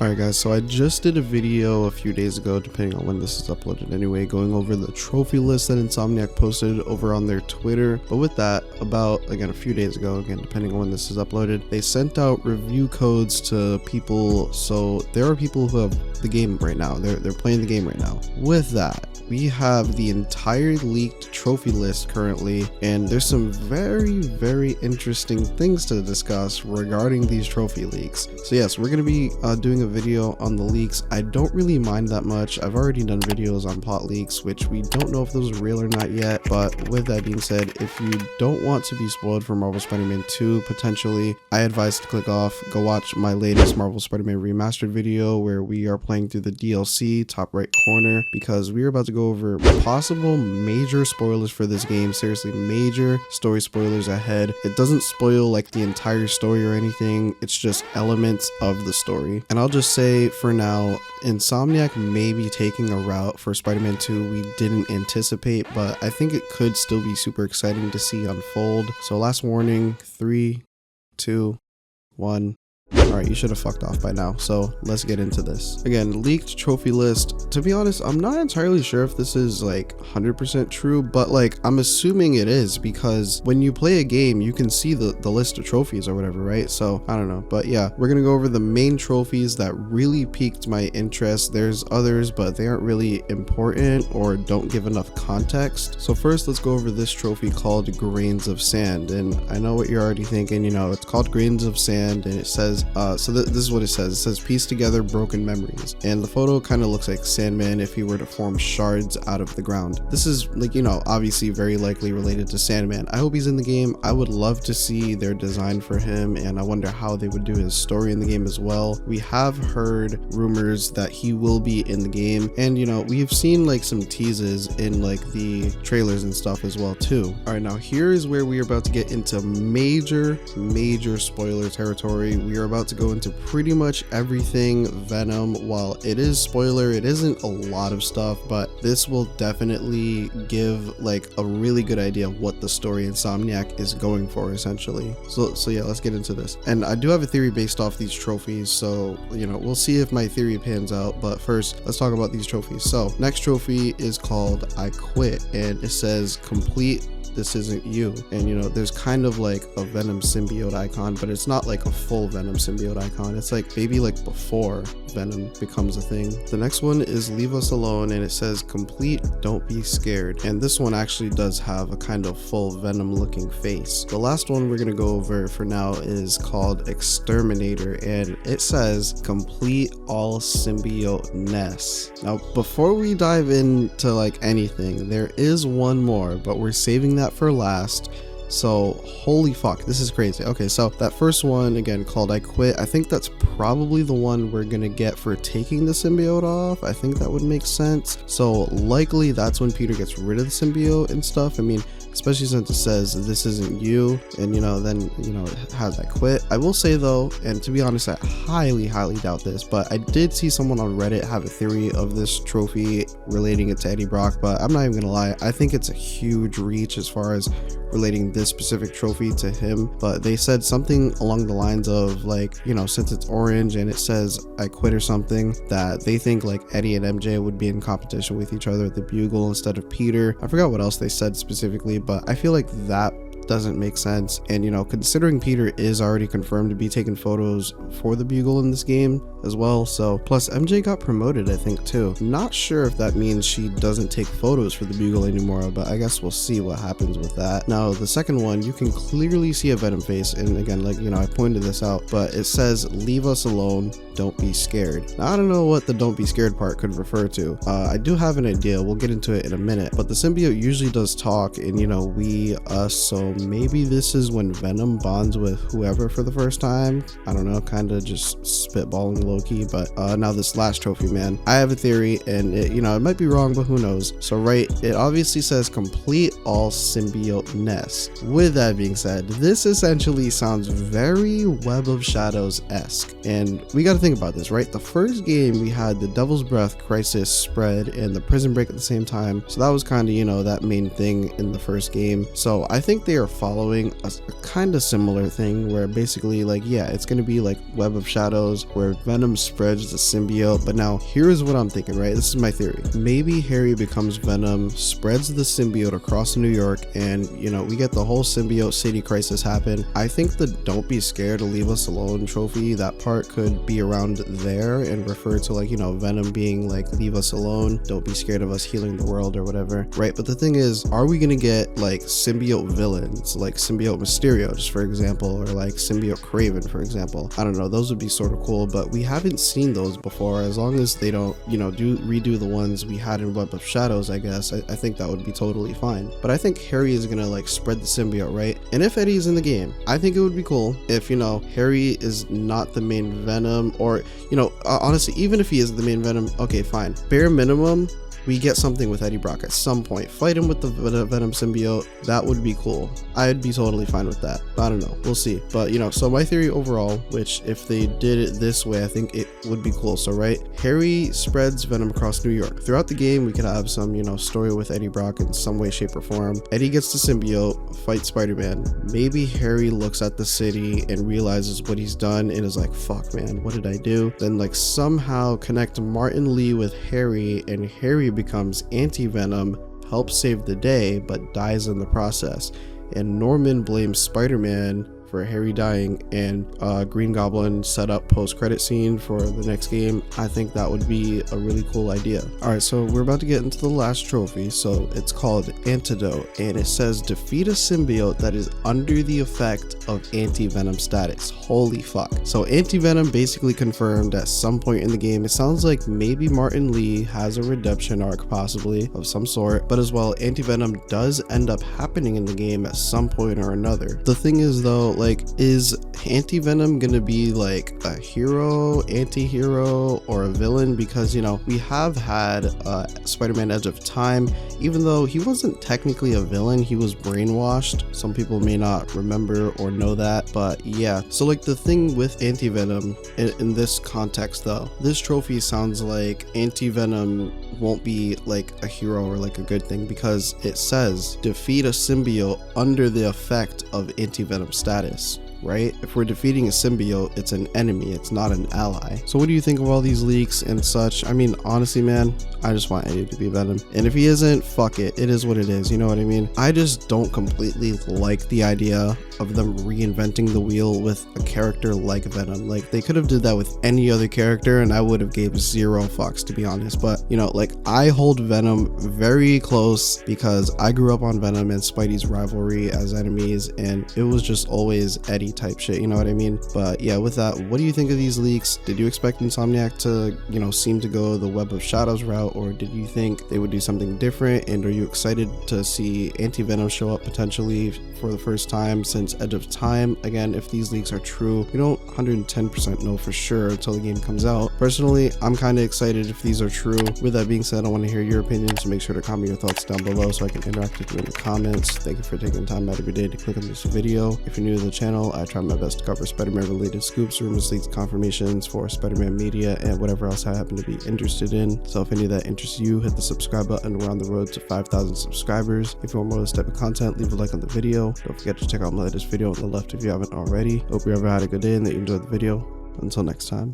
Alright guys, so I just did a video a few days ago, depending on when this is uploaded anyway, going over the trophy list that Insomniac posted over on their Twitter. But with that, about, again, a few days ago, again, depending on when this is uploaded, they sent out review codes to people. So there are people who have the game right now. They're playing the game right now. With that, we have the entire leaked trophy list currently, and there's some very interesting things to discuss regarding these trophy leaks. So yes, we're going to be doing a video on the leaks. I don't really mind that much. I've already done videos on plot leaks, which we don't know if those are real or not yet. But with that being said, if you don't want to be spoiled for Marvel Spider-Man 2 potentially, I advise to click off, go watch my latest Marvel Spider-Man Remastered video where we are playing through the DLC top right corner, because we are about to go over possible major spoilers for this game. Seriously, major story spoilers ahead. It doesn't spoil like the entire story or anything, it's just elements of the story. And I'll just say for now, Insomniac may be taking a route for Spider-Man 2 we didn't anticipate, but I think it could still be super exciting to see unfold. So last warning, 3, 2, 1. Alright, you should have fucked off by now, so let's get into this. Again, leaked trophy list. To be honest, I'm not entirely sure if this is like 100% true, but like I'm assuming it is, because when you play a game you can see the list of trophies or whatever, right? So I don't know, but yeah, we're gonna go over the main trophies that really piqued my interest. There's others, but they aren't really important or don't give enough context. So first, let's go over this trophy called Grains of Sand. And I know what you're already thinking, you know, it's called Grains of Sand, and it says this is what it says. It says piece together broken memories, and the photo kind of looks like Sandman if he were to form shards out of the ground. This is, like, you know, obviously very likely related to Sandman. I hope he's in the game. I would love to see their design for him, and I wonder how they would do his story in the game as well. We have heard rumors that he will be in the game, and you know, we've seen like some teases in like the trailers and stuff as well too. All right, now here is where we are about to get into major spoiler territory. We are about to go into pretty much everything Venom. While it is spoiler, it isn't a lot of stuff, but this will definitely give like a really good idea of what the story Insomniac is going for essentially. So yeah, let's get into this. And I do have a theory based off these trophies, so you know, we'll see if my theory pans out. But first, let's talk about these trophies. So next trophy is called I Quit, and it says complete This Isn't You. And you know, there's kind of like a Venom symbiote icon, but it's not like a full Venom symbiote icon. It's like maybe like before Venom becomes a thing. The next one is Leave Us Alone, and it says complete Don't Be Scared. And this one actually does have a kind of full Venom looking face. The last one we're gonna go over for now is called Exterminator, and it says complete all symbiote ness. Now before we dive into like anything, there is one more, but we're saving that for last. So holy fuck, this is crazy. Okay, so that first one again called I Quit, I think that's probably the one we're gonna get for taking the symbiote off. I think that would make sense. So likely that's when Peter gets rid of the symbiote and stuff. I mean, especially since it says This Isn't You, and you know, then you know, it has I Quit. I will say though, and to be honest, I highly doubt this, but I did see someone on Reddit have a theory of this trophy relating it to Eddie Brock, but I'm not even gonna lie, I think it's a huge reach as far as relating this specific trophy to him. But they said something along the lines of like, you know, since it's orange and it says I quit or something, that they think like Eddie and MJ would be in competition with each other at the Bugle instead of Peter. I forgot what else they said specifically, but I feel like that doesn't make sense. And you know, considering Peter is already confirmed to be taking photos for the Bugle in this game as well, so plus MJ got promoted I think too. Not sure if that means she doesn't take photos for the Bugle anymore, but I guess we'll see what happens with that. Now the second one, you can clearly see a Venom face, and again, like, you know, I pointed this out, but it says Leave Us Alone, Don't Be Scared. Now I don't know what the don't be scared part could refer to. I do have an idea, we'll get into it in a minute, but the symbiote usually does talk, and you know, we us, so maybe this is when Venom bonds with whoever for the first time. I don't know, kind of just spitballing low-key. But now this last trophy, man, I have a theory, and it, you know, it might be wrong, but who knows. So right, it obviously says complete all symbiote ness. With that being said, this essentially sounds very Web of Shadows-esque, and we got to think about this, right? The first game we had the Devil's Breath crisis spread and the prison break at the same time, so that was kind of, you know, that main thing in the first game. So I think they are following a kind of similar thing where basically, like, yeah, it's going to be like Web of Shadows where Venom Venom spreads the symbiote. But now here's what I'm thinking, right? This is my theory. Maybe Harry becomes Venom, spreads the symbiote across New York, and you know, we get the whole symbiote city crisis happen. I think the "don't be scared to leave us alone" trophy, that part could be around there and refer to, like, you know, Venom being like, leave us alone, don't be scared of us healing the world or whatever, right? But the thing is, are we gonna get like symbiote villains like symbiote Mysterio, just for example, or like symbiote Craven, for example? I don't know, those would be sort of cool, but we haven't seen those before. As long as they don't, you know, redo the ones we had in Web of Shadows, I guess, I think that would be totally fine. But I think Harry is gonna like spread the symbiote, right? And if Eddie's in the game, I think it would be cool if, you know, Harry is not the main Venom, or, you know, honestly, even if he is the main Venom, okay, fine. Bare minimum, we get something with Eddie Brock at some point. Fight him with the Venom symbiote. That would be cool. I'd be totally fine with that. I don't know. We'll see. But, you know, so my theory overall, which if they did it this way, I think it would be cool. So, right, Harry spreads Venom across New York. Throughout the game, we could have some, you know, story with Eddie Brock in some way, shape, or form. Eddie gets the symbiote, fights Spider-Man. Maybe Harry looks at the city and realizes what he's done and is like, fuck, man, what did I do? Then, like, somehow connect Martin Lee with Harry, and Harry becomes anti-Venom, helps save the day, but dies in the process. And Norman blames Spider-Man for Harry dying, and Green Goblin set up post-credit scene for the next game. I think that would be a really cool idea. Alright, so we're about to get into the last trophy. So it's called Antidote, and it says defeat a symbiote that is under the effect of anti-venom status. Holy fuck. So anti-venom basically confirmed at some point in the game. It sounds like maybe Martin Lee has a redemption arc, possibly, of some sort, but as well, anti-venom does end up happening in the game at some point or another. The thing is though, like, is anti-venom gonna be like a hero, anti-hero, or a villain? Because, you know, we have had Spider-Man Edge of Time. Even though he wasn't technically a villain, he was brainwashed. Some people may not remember or know that, but yeah. So like, the thing with anti-venom in this context though, this trophy sounds like anti-venom won't be like a hero or like a good thing, because it says defeat a symbiote under the effect of anti-venom status, right? If we're defeating a symbiote, it's an enemy, it's not an ally. So what do you think of all these leaks and such? I mean, honestly, man, I just want Eddie to be Venom. And if he isn't, fuck it. It is what it is. You know what I mean? I just don't completely like the idea of them reinventing the wheel with a character like Venom. Like, they could have did that with any other character and I would have gave zero fucks, to be honest. But, you know, like, I hold Venom very close because I grew up on Venom and Spidey's rivalry as enemies, and it was just always Eddie type shit, you know what I mean? But yeah, with that, what do you think of these leaks? Did you expect Insomniac to, you know, seem to go the Web of Shadows route, or did you think they would do something different? And are you excited to see anti-venom show up potentially for the first time since Edge of Time? Again, if these leaks are true, we don't 110% know for sure until the game comes out. Personally, I'm kind of excited if these are true. With that being said, I want to hear your opinion, so make sure to comment your thoughts down below so I can interact with you in the comments. Thank you for taking time out of your day to click on this video. If you're new to the channel, I try my best to cover Spider-Man related scoops, rumors, leaks, confirmations for Spider-Man media, and whatever else I happen to be interested in. So if any of that interests you, hit the subscribe button. We're on the road to 5,000 subscribers. If you want more of this type of content, leave a like on the video. Don't forget to check out my latest video on the left if you haven't already. Hope you ever had a good day and that you enjoyed the video. Until next time.